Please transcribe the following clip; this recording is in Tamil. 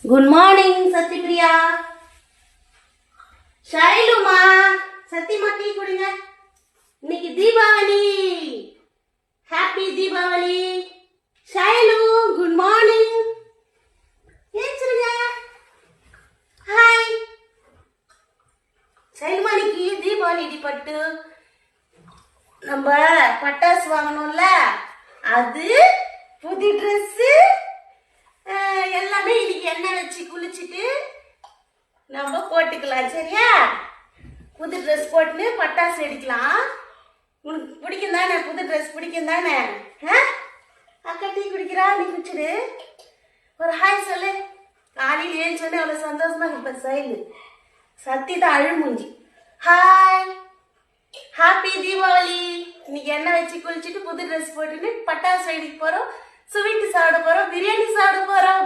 Good morning Sathyapriya. ஷைலுமா, சத்தியமா டீ குடிங்க. இன்னைக்கு Deepavali. Happy Deepavali. Shailu good morning. ஏஞ்சிருங்க. ஹாய் ஷைலுமா, இன்னைக்கு தீபாவளி பட்டு நம்ம பட்டாசு வாங்கணும்ல, அது புது ட்ரெஸ் எல்லாமே இன்னைக்கு எண்ணெய் வச்சு குளிச்சுட்டு நம்ம போட்டுக்கலாம். சரியா? புது ட்ரெஸ் போட்டுன்னு பட்டாசு வெடிக்கலாம். உனக்கு பிடிக்கும் தானே? புது ட்ரெஸ் பிடிக்கும் தானே? அக்கா டீ குடிக்கிறா, நீ குடிச்சிடு. ஒரு ஹாய் சொல்லு. காலையில் ஏஞ்சோடனே அவ்வளோ சந்தோஷமா இருப்ப. சைலு சத்தி தான் அழுமூஞ்சி. Hi, happy Deepavali. இன்னைக்கு எண்ணெய் வச்சு குளிச்சுட்டு புது ட்ரெஸ் போட்டுன்னு பட்டாசு வெடிக்க போறோம், ஸ்வீட்டு சாப்பிட போறோம், பிரியாணி சாப்பிட போறோம்.